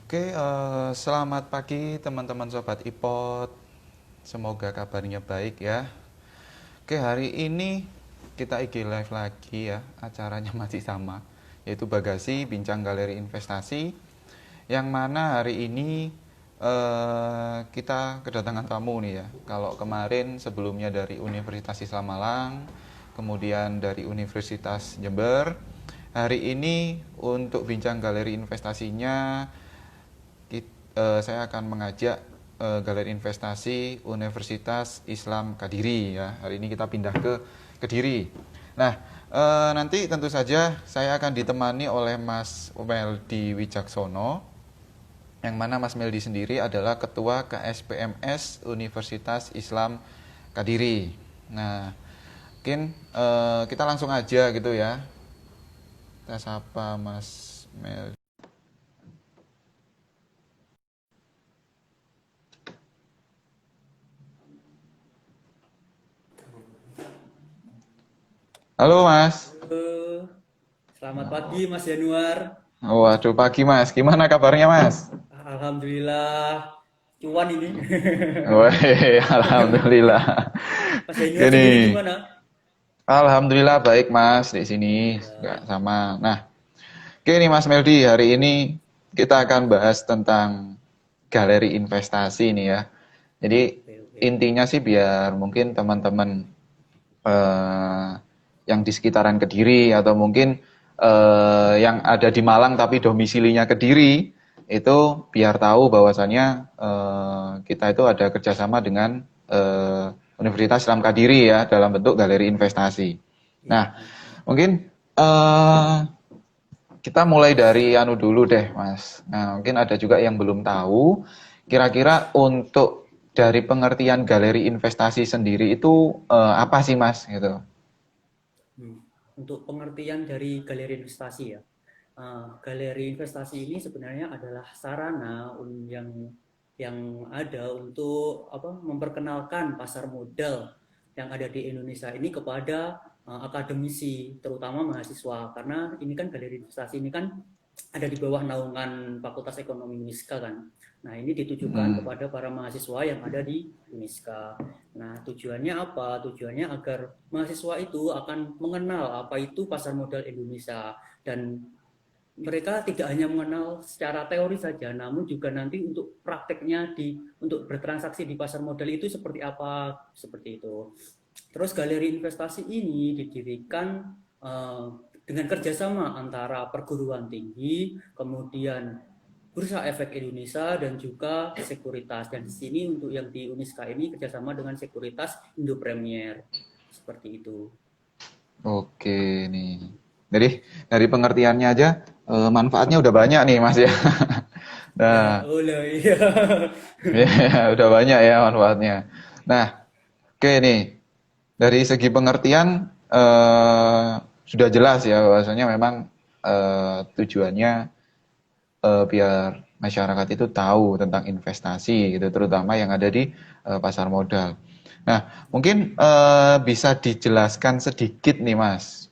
Selamat pagi teman-teman Sobat iPod. Semoga kabarnya baik ya. Hari ini kita IG live lagi ya. Acaranya masih sama, yaitu Bagasi Bincang Galeri Investasi. Yang mana hari ini kita kedatangan tamu nih ya. Kalau kemarin sebelumnya dari Universitas Islam Malang, kemudian dari Universitas Jember. Hari ini untuk bincang galeri investasinya saya akan mengajak Galeri Investasi Universitas Islam Kediri ya. Hari ini kita pindah ke Kediri. Nah, nanti tentu saja saya akan ditemani oleh Mas Meldi Wijaksono, yang mana Mas Meldi sendiri adalah Ketua KSPMS Universitas Islam Kediri. Nah, mungkin kita langsung aja gitu ya. Kita sapa Mas Meldi. Halo Mas. Halo, selamat pagi Mas Januar. Waduh, pagi Mas. Gimana kabarnya Mas? Alhamdulillah, cuan ini. Wah, alhamdulillah. Mas Januar sendiri Gini, gimana? alhamdulillah baik Mas di sini nggak Alhamdulillah. sama. Nah, oke nih Mas Meldi, hari ini kita akan bahas tentang galeri investasi nih ya. Jadi Oke, oke. intinya sih biar mungkin teman-teman eh, yang di sekitaran Kediri atau mungkin yang ada di Malang tapi domisilinya Kediri itu biar tahu bahwasannya kita itu ada kerjasama dengan Universitas Islam Kediri ya dalam bentuk galeri investasi. Iya, Nah, iya, iya. mungkin kita mulai dari anu dulu deh, Mas. Nah, mungkin ada juga yang belum tahu. Kira-kira untuk dari pengertian galeri investasi sendiri itu apa sih, Mas? Gitu. Hmm. Untuk pengertian dari galeri investasi ya. Galeri investasi ini sebenarnya adalah sarana yang ada untuk memperkenalkan pasar modal yang ada di Indonesia ini kepada akademisi, terutama mahasiswa. Karena ini kan galeri investasi ini kan ada di bawah naungan Fakultas Ekonomi Uniska kan. Nah, ini ditujukan Mm-mm. kepada para mahasiswa yang ada di Uniska. Nah, tujuannya apa? Tujuannya agar mahasiswa itu akan mengenal apa itu pasar modal Indonesia, dan mereka tidak hanya mengenal secara teori saja, namun juga nanti untuk prakteknya untuk bertransaksi di pasar modal itu seperti apa, seperti itu. Terus galeri investasi ini didirikan eh, dengan kerjasama antara perguruan tinggi, kemudian Bursa Efek Indonesia dan juga sekuritas. Dan di sini untuk yang di Uniska ini kerjasama dengan sekuritas Indo Premier, seperti itu. Oke nih. Jadi dari pengertiannya aja manfaatnya udah banyak nih, Mas ya. Ya, Nah, oh lah, iya. ya, udah banyak ya manfaatnya. Nah, oke nih. Dari segi pengertian sudah jelas ya bahwasanya memang tujuannya biar masyarakat itu tahu tentang investasi gitu, terutama yang ada di pasar modal. Nah, mungkin bisa dijelaskan sedikit nih, Mas,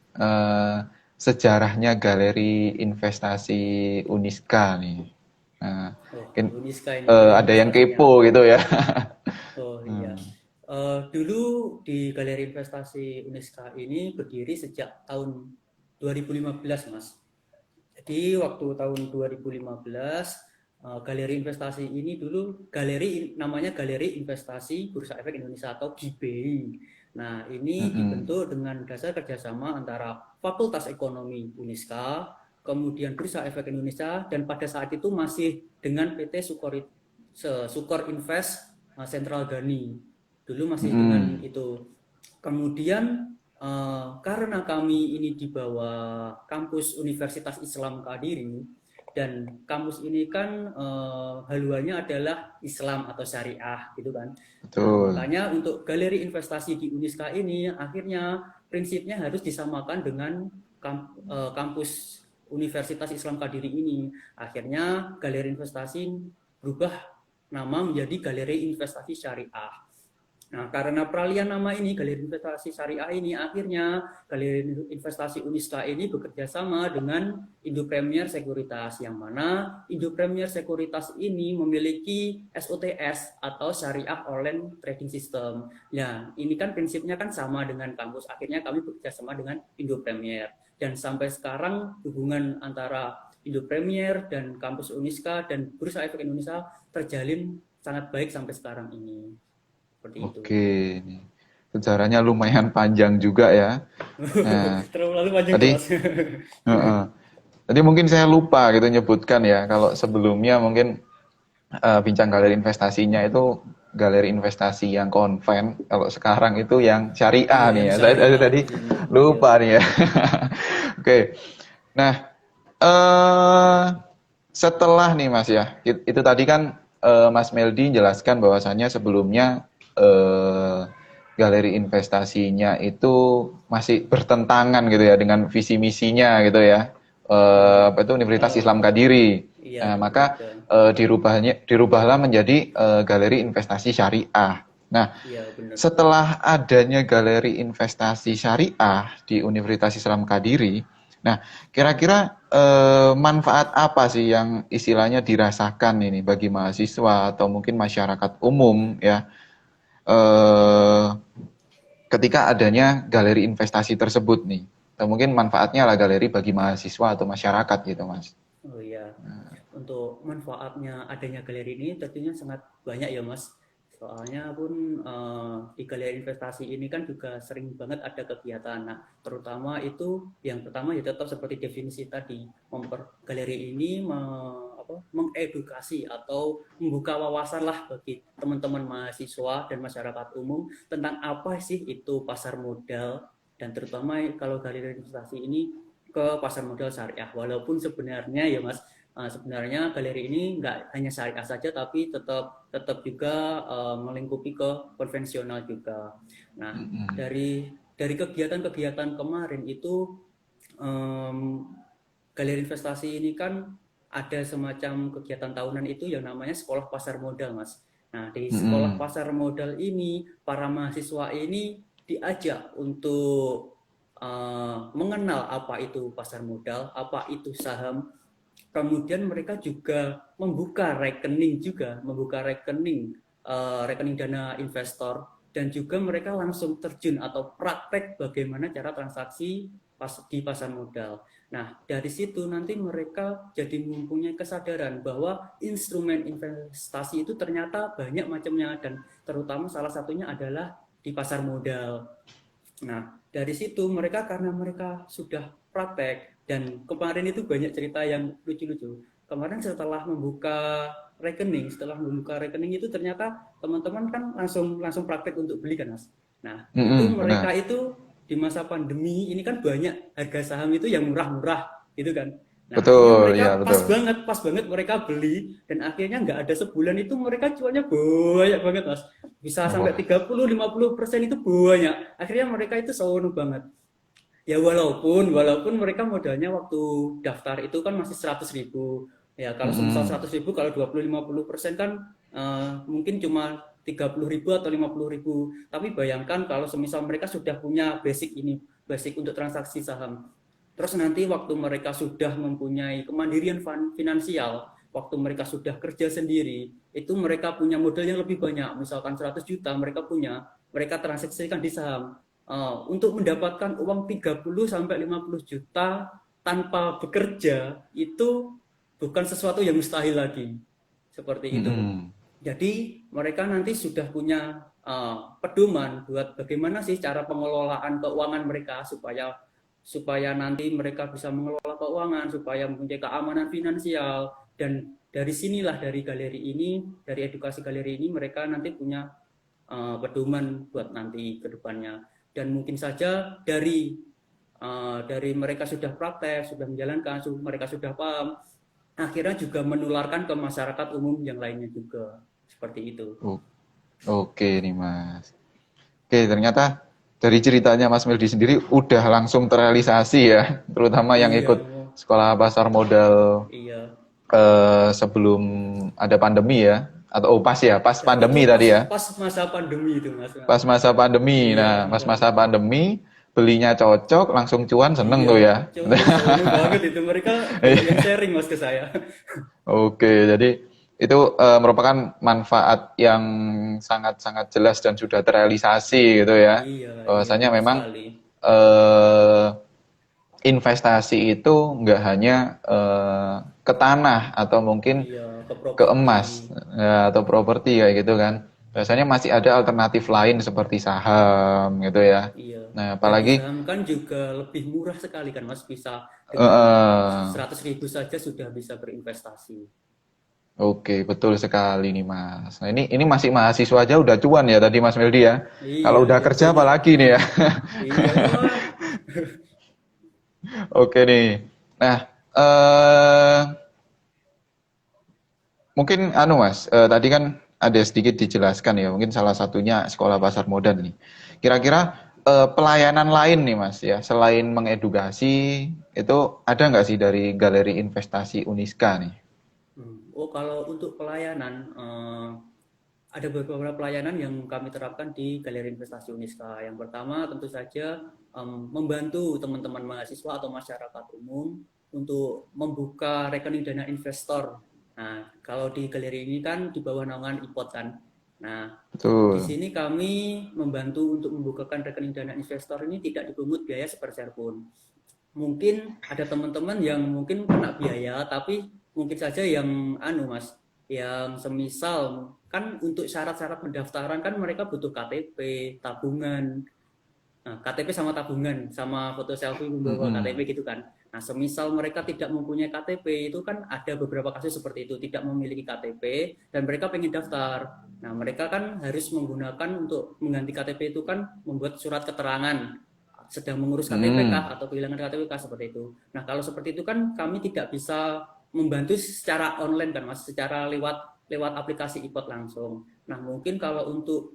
sejarahnya galeri investasi Uniska nih. Nah, Oh, mungkin Uniska ini ya ada yang sejarahnya. kepo gitu ya. Oh iya. Hmm. Dulu di Galeri Investasi Uniska ini berdiri sejak tahun 2015, Mas. Jadi waktu tahun 2015, Galeri Investasi ini dulu namanya Galeri Investasi Bursa Efek Indonesia atau GBI. Nah, ini Mm-mm. dibentuk dengan dasar kerjasama antara Fakultas Ekonomi Uniska, kemudian Bursa Efek Indonesia, dan pada saat itu masih dengan PT Sukor Invest Central Gani. Dulu masih dengan Mm-mm. itu. Kemudian karena kami ini di bawah kampus Universitas Islam Kediri, dan kampus ini kan haluannya adalah Islam atau syariah gitu kan. Nah, Betul. makanya untuk galeri investasi di Uniska ini akhirnya prinsipnya harus disamakan dengan kampus Universitas Islam Kediri ini. Akhirnya galeri investasi berubah nama menjadi Galeri Investasi Syariah. Nah, karena peralihan nama ini, Galeri Investasi Syariah ini, akhirnya Galeri Investasi Uniska ini bekerja sama dengan Indo Premier Sekuritas, yang mana Indo Premier Sekuritas ini memiliki SOTS atau Syariah Online Trading System. Nah, ini kan prinsipnya kan sama dengan kampus. Akhirnya kami bekerja sama dengan Indo Premier. Dan sampai sekarang hubungan antara Indo Premier dan kampus Uniska dan Bursa Efek Indonesia terjalin sangat baik sampai sekarang ini. Seperti itu. Oke, nih. Sejarahnya lumayan panjang juga ya. Nah, Terlalu panjang tuh, tadi, Mas. heeh. Tadi mungkin saya lupa gitu nyebutkan ya. Kalau sebelumnya mungkin bincang galeri investasinya itu galeri investasi yang konven. Kalau sekarang itu yang syariah Iya, nih yang ya. Saya syariah. tadi Iya. lupa nih ya. Oke. Nah, eh setelah nih Mas ya, itu tadi kan Mas Meldi jelaskan bahwasannya sebelumnya galeri investasinya itu masih bertentangan gitu ya dengan visi misinya gitu ya. Apa itu Universitas Islam Oh, Kadiri. iya, Nah, maka betul. dirubahlah menjadi galeri investasi syariah. Nah, Iya, benar. setelah adanya galeri investasi syariah di Universitas Islam Kadiri, nah kira-kira manfaat apa sih yang istilahnya dirasakan ini bagi mahasiswa atau mungkin masyarakat umum ya eh, ketika adanya galeri investasi tersebut nih? Atau mungkin manfaatnya lah galeri bagi mahasiswa atau masyarakat gitu, Mas. Oh iya, untuk manfaatnya adanya galeri ini tentunya sangat banyak ya Mas. Soalnya pun di galeri investasi ini kan juga sering banget ada kegiatan. Nah, terutama itu yang pertama ya tetap seperti definisi tadi, galeri ini mengedukasi atau membuka wawasan lah bagi teman-teman mahasiswa dan masyarakat umum tentang apa sih itu pasar modal, dan terutama kalau galeri investasi ini ke pasar modal syariah. Walaupun sebenarnya ya Mas, sebenarnya galeri ini nggak hanya syariah saja, tapi tetap tetap juga melingkupi ke konvensional juga. Nah, Mm-mm. dari kegiatan-kegiatan kemarin itu, um, galeri investasi ini kan ada semacam kegiatan tahunan itu yang namanya sekolah pasar modal, Mas. Nah, di sekolah Mm-mm. pasar modal ini para mahasiswa ini diajak untuk mengenal apa itu pasar modal, apa itu saham. Kemudian mereka juga membuka rekening, rekening dana investor, dan juga mereka langsung terjun atau praktek bagaimana cara transaksi di pasar modal. Nah, dari situ nanti mereka jadi mempunyai kesadaran bahwa instrumen investasi itu ternyata banyak macamnya, dan terutama salah satunya adalah di pasar modal. Nah, dari situ mereka, karena mereka sudah praktek, dan kemarin itu banyak cerita yang lucu-lucu. Kemarin setelah membuka rekening itu ternyata teman-teman kan langsung langsung praktek untuk beli kan, Mas. Nah, itu Mm-mm, mereka benar. itu di masa pandemi ini kan banyak harga saham itu yang murah-murah gitu kan. Nah, akhirnya Betul, ya mereka betul. pas banget mereka beli, dan akhirnya nggak ada sebulan itu mereka cuannya banyak banget, Mas. Bisa sampai Wah. 30-50% itu banyak. Akhirnya mereka itu seronok banget. Ya walaupun mereka modalnya waktu daftar itu kan masih 100.000. Ya kalau semisal Mm-mm. 100.000, kalau 20-50% kan mungkin cuma 30.000 atau 50.000. Tapi bayangkan kalau semisal mereka sudah punya basic untuk transaksi saham. Terus nanti waktu mereka sudah mempunyai kemandirian finansial, waktu mereka sudah kerja sendiri, itu mereka punya modal yang lebih banyak. Misalkan 100 juta mereka transaksikan di saham. Untuk mendapatkan uang 30 sampai 50 juta tanpa bekerja itu bukan sesuatu yang mustahil lagi. Seperti itu. Mm-mm. Jadi mereka nanti sudah punya pedoman buat bagaimana sih cara pengelolaan keuangan mereka, supaya supaya nanti mereka bisa mengelola keuangan, supaya mempunyai keamanan finansial. Dan dari sinilah, dari edukasi galeri ini mereka nanti punya pedoman buat nanti ke depannya. Dan mungkin saja dari mereka sudah praktek, sudah menjalankan, mereka sudah paham, akhirnya juga menularkan ke masyarakat umum yang lainnya juga. Seperti itu. O- Oke nih Mas. Oke, ternyata dari ceritanya Mas Meldi sendiri udah langsung terrealisasi ya, terutama yang Iya, ikut sekolah pasar modal iya, sebelum ada pandemi ya. Atau pas ya, pas Ya, itu pandemi pas tadi ya. pas masa pandemi itu Mas. Pas masa pandemi. Iya, Nah, pas iya. masa pandemi belinya cocok, langsung cuan, seneng Iya, tuh ya. seneng banget itu. Mereka banyak yang sharing Mas ke saya. Oke, jadi itu merupakan manfaat yang sangat-sangat jelas dan sudah terrealisasi gitu ya. Iya, iya Bahwasanya betul memang sekali. eh, investasi itu nggak hanya ke tanah atau mungkin Iya, ke ke properti. emas ya, atau properti kayak gitu kan. Biasanya masih ada alternatif lain seperti saham gitu ya. Iya. Nah, Dan di apalagi saham kan juga lebih murah sekali kan Mas, bisa dengan eh, 100.000 saja sudah bisa berinvestasi. oke, betul sekali nih Mas. Nah, ini masih mahasiswa aja udah cuan ya tadi Mas Meldi ya. Kalau Iya, udah kerja biasanya. apalagi nih ya. Iya, wah. Oke nih. Nah, eh mungkin anu Mas, tadi kan ada sedikit dijelaskan ya, mungkin salah satunya sekolah pasar modal nih. Kira-kira pelayanan lain nih Mas ya, selain mengedukasi, itu ada nggak sih dari Galeri Investasi Uniska nih? Oh, kalau untuk pelayanan, ada beberapa pelayanan yang kami terapkan di Galeri Investasi Uniska. Yang pertama tentu saja membantu teman-teman mahasiswa atau masyarakat umum untuk membuka rekening dana investor. Nah, kalau di galeri ini kan di bawah naungan IPOT kan. Nah, di Betul. sini kami membantu untuk membukakan rekening dana investor ini tidak dipungut biaya sepeser pun. Mungkin ada teman-teman yang mungkin kena biaya, tapi mungkin saja yang Mas, yang semisal kan untuk syarat-syarat pendaftaran kan mereka butuh KTP, tabungan. Nah, KTP sama tabungan, sama foto selfie membawa Mm-mm. KTP gitu kan. Nah, semisal mereka tidak mempunyai KTP, itu kan ada beberapa kasus seperti itu, tidak memiliki KTP dan mereka pengen daftar. Nah, mereka kan harus menggunakan untuk mengganti KTP itu kan membuat surat keterangan sedang mengurus KTP Mm-mm. kah atau kehilangan KTP kah seperti itu. Nah, kalau seperti itu kan kami tidak bisa membantu secara online kan Mas, secara lewat lewat aplikasi IPOT langsung. Nah, mungkin kalau untuk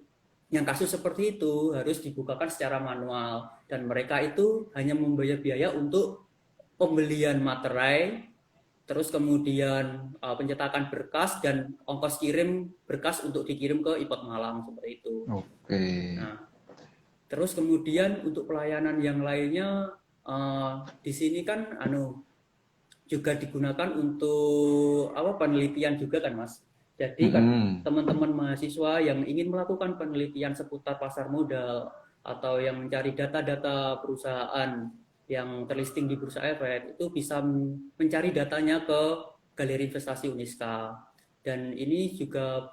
yang kasus seperti itu harus dibukakan secara manual dan mereka itu hanya membayar biaya untuk pembelian materai, terus kemudian pencetakan berkas dan ongkos kirim berkas untuk dikirim ke IPOT Malang seperti itu. Oke. Nah, terus kemudian untuk pelayanan yang lainnya di sini kan juga digunakan untuk penelitian juga kan Mas. Jadi kan Mm-mm. teman-teman mahasiswa yang ingin melakukan penelitian seputar pasar modal atau yang mencari data-data perusahaan yang terlisting di Bursa Efek itu bisa mencari datanya ke Galeri Investasi Uniska. Dan ini juga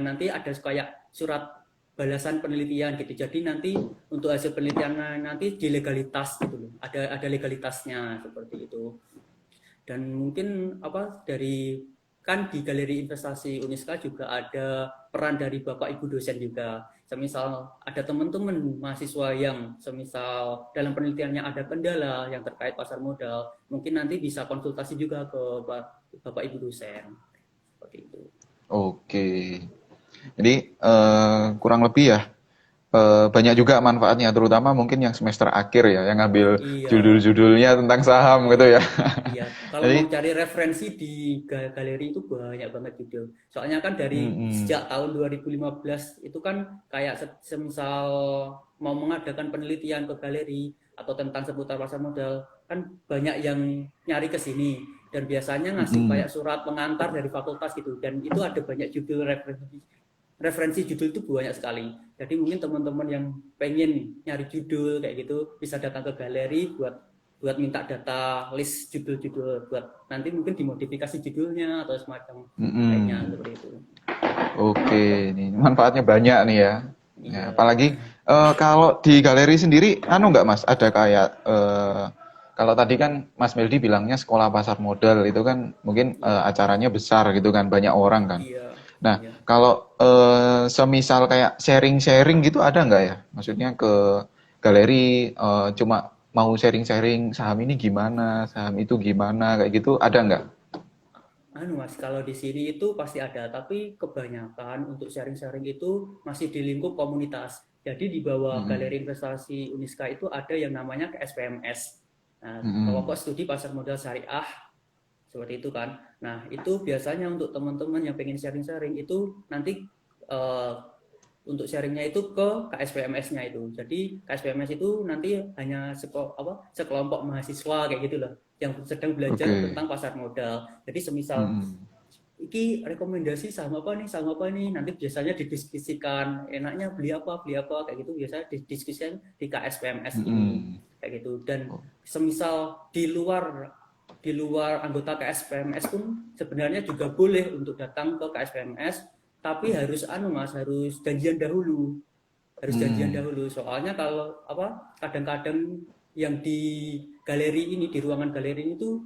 nanti ada kayak surat balasan penelitian gitu. Jadi nanti untuk hasil penelitian nanti di legalitas gitu loh. Ada legalitasnya seperti itu. Dan mungkin dari kan di Galeri Investasi Uniska juga ada peran dari Bapak Ibu dosen juga. Semisal ada teman-teman mahasiswa yang semisal dalam penelitiannya ada kendala yang terkait pasar modal, mungkin nanti bisa konsultasi juga ke Bapak Ibu dosen. Seperti itu. Oke. Jadi kurang lebih ya banyak juga manfaatnya, terutama mungkin yang semester akhir ya, yang ngambil Iya, judul-judulnya tentang saham gitu ya. iya, kalau Jadi, mau cari referensi di galeri itu banyak banget video. Soalnya kan dari mm-mm, sejak tahun 2015 itu kan kayak semisal mau mengadakan penelitian ke galeri atau tentang seputar pasar modal, kan banyak yang nyari ke sini dan biasanya ngasih mm-mm. kayak surat pengantar dari fakultas gitu dan itu ada banyak judul referensi judul itu banyak sekali. Jadi mungkin teman-teman yang pengen nyari judul kayak gitu bisa datang ke galeri buat buat minta data list judul-judul buat nanti mungkin dimodifikasi judulnya atau semacam lainnya Mm-mm. seperti itu. Oke, ini manfaatnya banyak nih ya. Ya, Iya. apalagi kalau di galeri sendiri, anu nggak Mas, ada kayak kalau tadi kan Mas Meldi bilangnya sekolah pasar modal itu kan mungkin Iya. acaranya besar gitu kan, banyak orang kan. Iya. Nah, Iya. kalau semisal kayak sharing-sharing gitu ada nggak ya? Maksudnya ke galeri cuma mau sharing-sharing saham ini gimana, saham itu gimana, kayak gitu ada nggak? Mas, kalau di sini itu pasti ada, tapi kebanyakan untuk sharing-sharing itu masih di lingkup komunitas. Jadi di bawah Mm-mm. Galeri Investasi Uniska itu ada yang namanya KSPMS. Nah, Mm-mm. Kelompok Studi Pasar Modal Syariah seperti itu kan. Nah, itu biasanya untuk teman-teman yang pengen sharing-sharing itu nanti eh, untuk sharingnya itu ke KSPMS-nya itu. Jadi KSPMS itu nanti hanya sekelompok mahasiswa kayak gitu loh yang sedang belajar Oke. tentang pasar modal. Jadi semisal Mm-mm. iki rekomendasi saham apa nih, nanti biasanya didiskusikan enaknya beli apa kayak gitu, biasanya didiskusikan di KSPMS ini Mm-mm. kayak gitu. Dan Oh. semisal di luar anggota KSPMS pun sebenarnya juga boleh untuk datang ke KSPMS, tapi harus mas, harus janjian Mm-mm. dahulu. Soalnya kalau kadang-kadang yang di galeri ini, di ruangan galeri ini tuh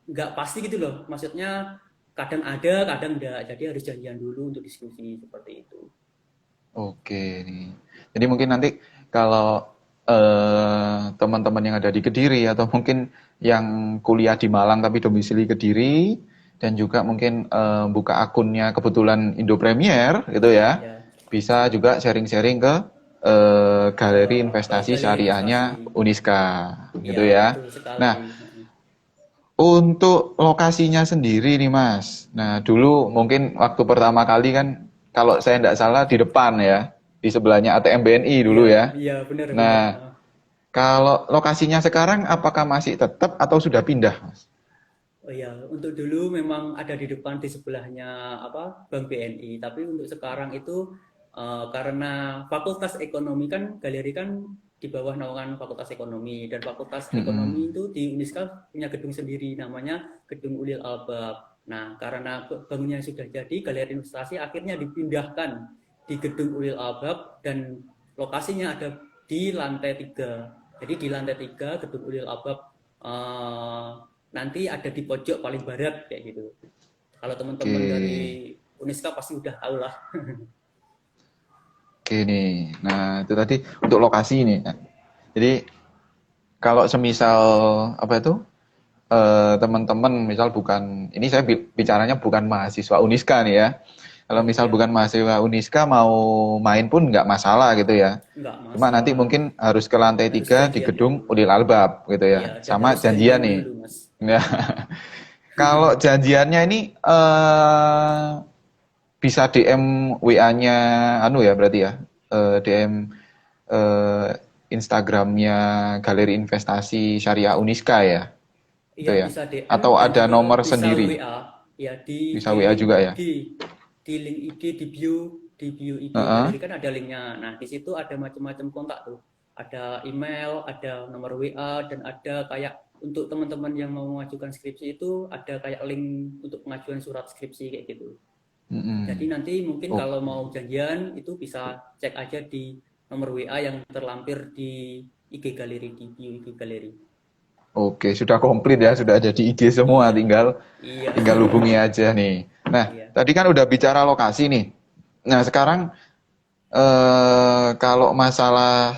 nggak pasti gitu loh, maksudnya kadang ada kadang enggak, jadi harus janjian dulu untuk diskusi seperti itu. Oke nih. Jadi mungkin nanti kalau teman-teman yang ada di Kediri atau mungkin yang kuliah di Malang tapi domisili Kediri dan juga mungkin buka akunnya kebetulan Indo Premier gitu ya, Ya, bisa juga sharing-sharing ke galeri ke investasi galeri investasi. syariahnya Uniska gitu Iya, ya. betul sekali. Nah, untuk lokasinya sendiri nih Mas. Nah, dulu mungkin waktu pertama kali kan kalau saya tidak salah di depan ya, di sebelahnya ATM BNI dulu Iya, ya. iya, benar-benar. Nah, kalau lokasinya sekarang apakah masih tetap atau sudah pindah, Mas? Oh iya, untuk dulu memang ada di depan di sebelahnya Bank BNI, tapi untuk sekarang itu karena Fakultas Ekonomi kan galeri kan di bawah naungan Fakultas Ekonomi, dan Fakultas Ekonomi Mm-mm. itu di Uniska punya gedung sendiri namanya Gedung Ulil Albab. Nah, karena bangunannya sudah jadi, galeri investasi akhirnya dipindahkan di Gedung Ulil Albab, dan lokasinya ada di lantai 3. Jadi di lantai 3 Gedung Ulil Albab nanti ada di pojok paling barat kayak gitu. Kalau Oke, teman-teman dari Uniska pasti udah tahu lah. oke nih. Nah, itu tadi untuk lokasi nih. Nah, jadi kalau semisal apa itu teman-teman misal bukan ini saya bicaranya bukan mahasiswa Uniska nih ya. Kalau Oh misal iya, bukan mahasiswa Uniska mau main pun nggak masalah gitu ya. nggak Cuma nanti masalah. mungkin harus ke lantai Harus 3 di janjian gedung dulu. Udil Albab gitu ya. Iya, dan Sama harus janjian janjian nih. dulu, Mas. Ya. Kalau janjiannya ini bisa DM WA-nya anu ya berarti ya. DM eh, Instagramnya Galeri Investasi Syariah Uniska ya. Gitu Iya, ya. bisa DM Atau dan ada juga nomor bisa sendiri. WA. Ya, Bisa WA juga ya. di link IG, di bio IG Heeh. galeri kan ada linknya. Nah, di situ ada macam-macam kontak tuh. Ada email, ada nomor WA, dan ada kayak untuk teman-teman yang mau mengajukan skripsi itu ada kayak link untuk pengajuan surat skripsi kayak gitu. Jadi Mm-mm. nanti mungkin kalau Oke. mau janjian itu bisa cek aja di nomor WA yang terlampir di IG galeri, di bio IG galeri. Oke, sudah komplit ya, sudah ada di IG semua, Iya, tinggal iya, tinggal hubungi aja nih. Nah, iya, tadi kan udah bicara lokasi nih. Nah, sekarang kalau masalah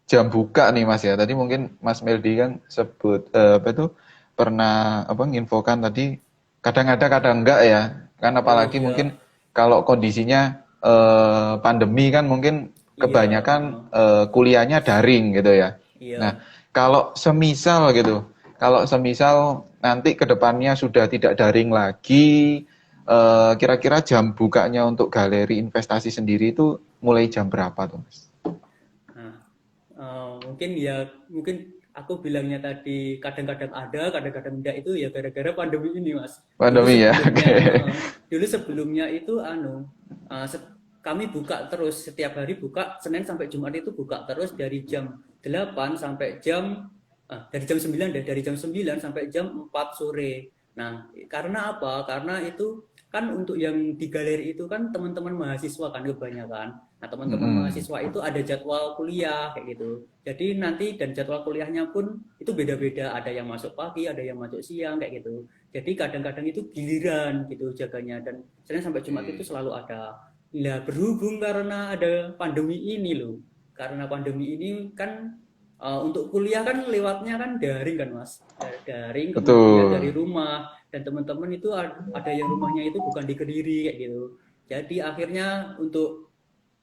jam buka nih Mas ya. Tadi mungkin Mas Meldi kan sebut apa itu pernah apa nginfokan tadi kadang ada kadang enggak ya. Kan oh apalagi iya, mungkin kalau kondisinya pandemi kan mungkin iya, kebanyakan kuliahnya daring gitu ya. Nah, iya. kalau semisal gitu, kalau semisal nanti ke depannya sudah tidak daring lagi, kira-kira jam bukanya untuk galeri investasi sendiri itu mulai jam berapa tuh, Mas? Nah, mungkin aku bilangnya tadi kadang-kadang ada, kadang-kadang enggak, itu ya gara-gara pandemi ini, Mas. Dulu Pandemi ya, sebelumnya, oke. dulu sebelumnya itu kami buka terus setiap hari, buka Senin sampai Jumat itu buka terus dari jam 8 sampai dari jam 9 deh, dari jam 9 sampai jam 4 sore. Nah, karena apa? Karena itu kan untuk yang di galeri itu kan teman-teman mahasiswa kan kebanyakan. Nah, teman-teman Mm-mm. mahasiswa itu ada jadwal kuliah kayak gitu. Jadi nanti dan jadwal kuliahnya pun itu beda-beda. Ada yang masuk pagi, ada yang masuk siang kayak gitu. Jadi kadang-kadang itu giliran gitu jaganya, dan Senin sampai Jumat itu Oke. selalu ada. Nah, berhubung karena ada pandemi ini loh. Karena pandemi ini kan untuk kuliah kan lewatnya kan daring kan, Mas. Daring, kemudian dari Betul. rumah, dan teman-teman itu ada yang rumahnya itu bukan di Kediri kayak gitu. Jadi akhirnya untuk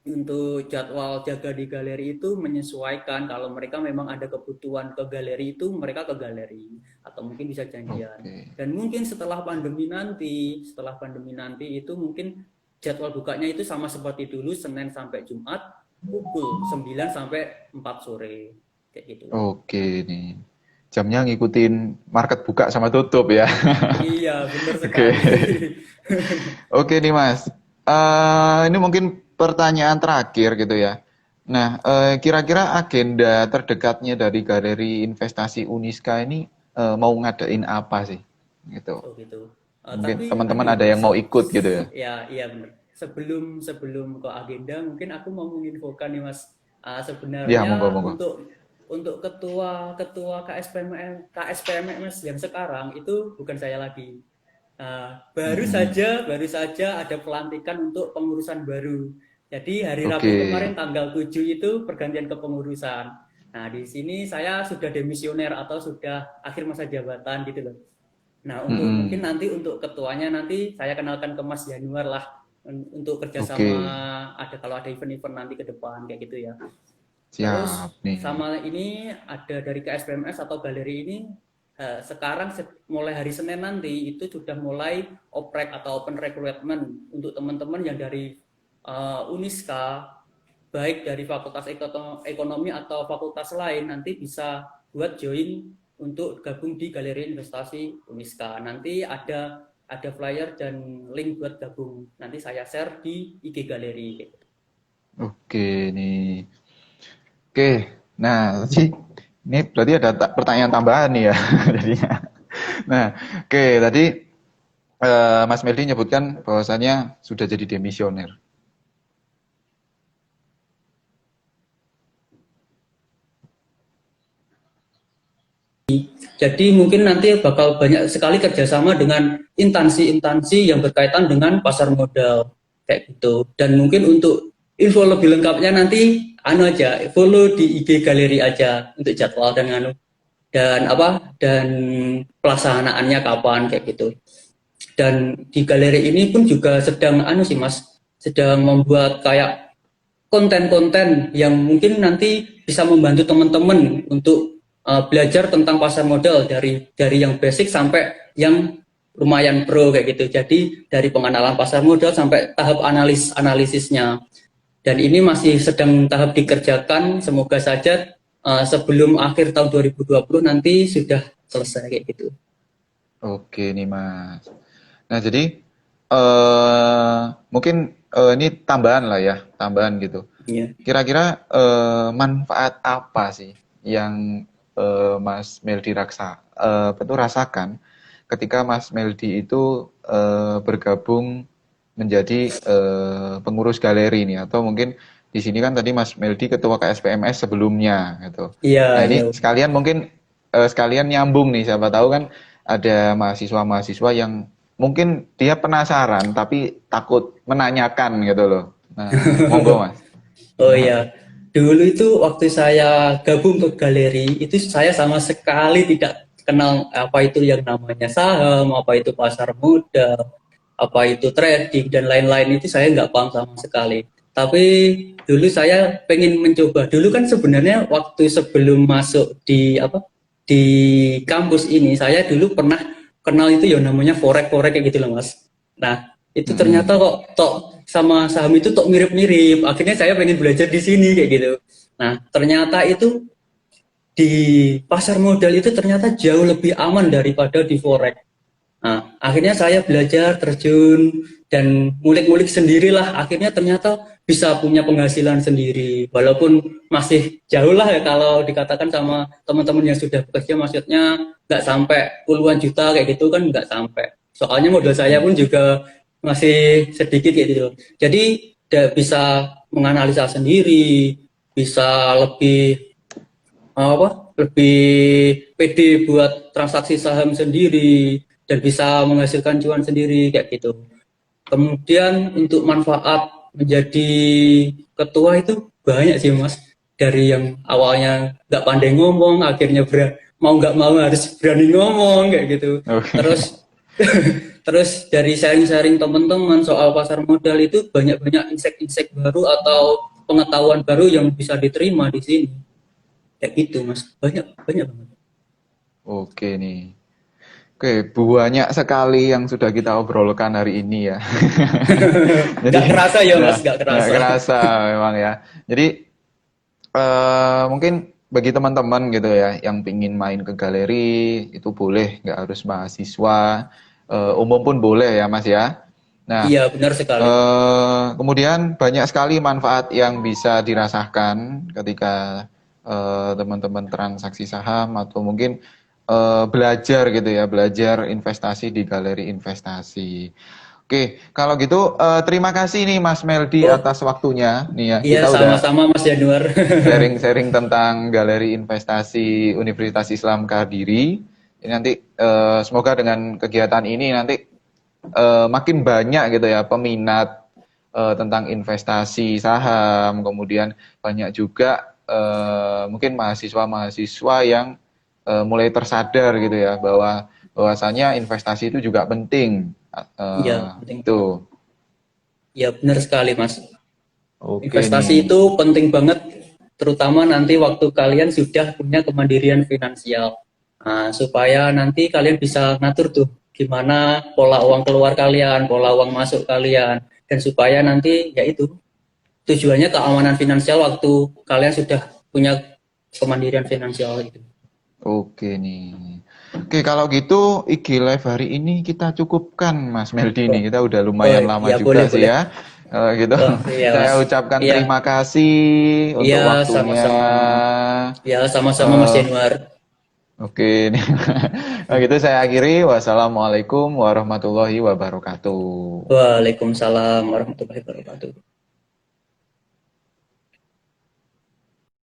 untuk jadwal jaga di galeri itu menyesuaikan, kalau mereka memang ada kebutuhan ke galeri itu mereka ke galeri atau mungkin bisa janjian. Oke. Dan mungkin setelah pandemi nanti itu mungkin jadwal bukanya itu sama seperti dulu, Senin sampai Jumat pukul 9 sampai 4 sore kayak gitu. Oke nih. Jamnya ngikutin market buka sama tutup ya. Iya, benar Oke. sekali. Oke nih Mas. Ini mungkin pertanyaan terakhir gitu ya. Nah, kira-kira agenda terdekatnya dari Galeri Investasi Uniska ini mau ngadain apa sih? Gitu. Oh gitu. Mungkin Tapi teman-teman aduh, ada yang mau ikut gitu ya. ya iya benar. Sebelum ke agenda, mungkin aku mau menginfokan nih Mas. Ya, monggo Sebenarnya monggo. untuk ketua KSPMS yang sekarang itu bukan saya lagi. Mm-mm. Baru saja ada pelantikan untuk pengurusan baru. Jadi hari Rabu Oke. kemarin tanggal 7 itu pergantian kepengurusan. Nah, di sini saya sudah demisioner atau sudah akhir masa jabatan gitu loh. Nah, untuk mungkin Mm-mm. nanti untuk ketuanya nanti saya kenalkan ke Mas Januar lah untuk kerjasama, Oke. ada kalau ada event-event nanti ke depan kayak gitu ya. Siap Terus nih. sama ini ada dari KSPMS atau galeri ini sekarang mulai hari Senin nanti itu sudah mulai oprek atau open recruitment untuk teman-teman yang dari Uniska, baik dari Fakultas Ekonomi atau fakultas lain, nanti bisa buat join untuk gabung di Galeri Investasi Uniska. Nanti ada flyer dan link buat gabung. Nanti saya share di IG Galeri. Oke nih. Oke. Nah, tadi ini berarti ada pertanyaan tambahan nih ya jadinya. Nah, oke tadi Mas Meldi nyebutkan bahwasannya sudah jadi demisioner. Jadi mungkin nanti bakal banyak sekali kerjasama dengan instansi-instansi yang berkaitan dengan pasar modal kayak gitu. Dan mungkin untuk info lebih lengkapnya nanti aja follow di IG Galeri aja untuk jadwal dan pelaksanaannya kapan kayak gitu. Dan di galeri ini pun juga sedang sih Mas, sedang membuat kayak konten-konten yang mungkin nanti bisa membantu teman-teman untuk belajar tentang pasar modal dari yang basic sampai yang lumayan pro kayak gitu. Jadi dari pengenalan pasar modal sampai tahap analisisnya. Dan ini masih sedang tahap dikerjakan. Semoga saja sebelum akhir tahun 2020 nanti sudah selesai kayak gitu. Oke nih Mas. Nah, jadi mungkin ini tambahan lah ya, tambahan gitu. Ya. Kira-kira manfaat apa sih yang Mas Meldi betul rasakan ketika Mas Meldi itu bergabung menjadi pengurus galeri nih, atau mungkin di sini kan tadi Mas Meldi ketua KSPMS sebelumnya gitu. Iya, Nah, iya. ini sekalian mungkin sekalian nyambung nih, siapa tahu kan ada mahasiswa-mahasiswa yang mungkin dia penasaran tapi takut menanyakan gitu loh. Nah, monggo Mas. Oh iya, dulu itu waktu saya gabung ke galeri, itu saya sama sekali tidak kenal apa itu yang namanya saham, apa itu pasar modal, apa itu trading, dan lain-lain itu saya nggak paham sama sekali. Tapi dulu saya pengen mencoba. Dulu kan sebenarnya waktu sebelum masuk di kampus ini, saya dulu pernah kenal itu yang namanya forex kayak gitu loh Mas. Nah, itu Mm-mm. ternyata kok sama saham itu mirip-mirip. Akhirnya saya pengen belajar di sini kayak gitu. Nah, ternyata itu di pasar modal itu ternyata jauh lebih aman daripada di forex. Nah, akhirnya saya belajar terjun dan ngulik-ngulik sendirilah. Akhirnya ternyata bisa punya penghasilan sendiri. Walaupun masih jauh lah ya kalau dikatakan sama teman-teman yang sudah bekerja, maksudnya nggak sampai puluhan juta kayak gitu kan nggak sampai. Soalnya modal saya pun juga masih sedikit kayak gitu. Jadi bisa menganalisa sendiri, bisa lebih pede buat transaksi saham sendiri dan bisa menghasilkan cuan sendiri kayak gitu. Kemudian untuk manfaat menjadi ketua itu banyak sih Mas. Dari yang awalnya nggak pandai ngomong, akhirnya mau nggak mau harus berani ngomong kayak gitu. Oke. Terus Terus dari sharing-sharing teman-teman soal pasar modal itu banyak-banyak insight-insight baru atau pengetahuan baru yang bisa diterima di sini. Kayak gitu, Mas. Banyak banyak banget. Oke nih. Oke, banyak sekali yang sudah kita obrolkan hari ini ya. Jadi, Nggak kerasa ya, ya, Mas, nggak nggak kerasa. kerasa memang ya. Jadi, mungkin bagi teman-teman gitu ya, yang pingin main ke galeri, itu boleh, nggak harus mahasiswa, umum pun boleh ya Mas ya. Nah, Iya, benar sekali. kemudian banyak sekali manfaat yang bisa dirasakan ketika teman-teman transaksi saham atau mungkin belajar gitu ya, belajar investasi di galeri investasi. Oke, kalau gitu terima kasih nih Mas Meldi Oh, atas waktunya. Nih ya, iya kita udah sama-sama Mas Januar. sharing-sharing tentang galeri investasi Universitas Islam Kediri. Ini nanti semoga dengan kegiatan ini nanti makin banyak gitu ya peminat tentang investasi saham, kemudian banyak juga mungkin mahasiswa-mahasiswa yang mulai tersadar gitu ya bahwasanya investasi itu juga penting. Iya, penting banget. Itu. Iya, benar sekali, Mas. Oke Investasi nih. itu penting banget, terutama nanti waktu kalian sudah punya kemandirian finansial. Nah, supaya nanti kalian bisa ngatur tuh gimana pola uang keluar kalian, pola uang masuk kalian, dan supaya nanti yaitu tujuannya keamanan finansial waktu kalian sudah punya kemandirian finansial itu. Oke nih. Oke, kalau gitu IG Live hari ini kita cukupkan Mas Meldi Oh, nih. Kita udah oh lumayan lama ya boleh juga sih boleh. ya. Kalau gitu Oh iya Mas. saya ucapkan Iya, terima kasih iya untuk waktunya. sama-sama. Ya sama-sama Mas Eh, Januar. oke nih. Kalau gitu saya akhiri. Wassalamualaikum warahmatullahi wabarakatuh. Waalaikumsalam warahmatullahi wabarakatuh.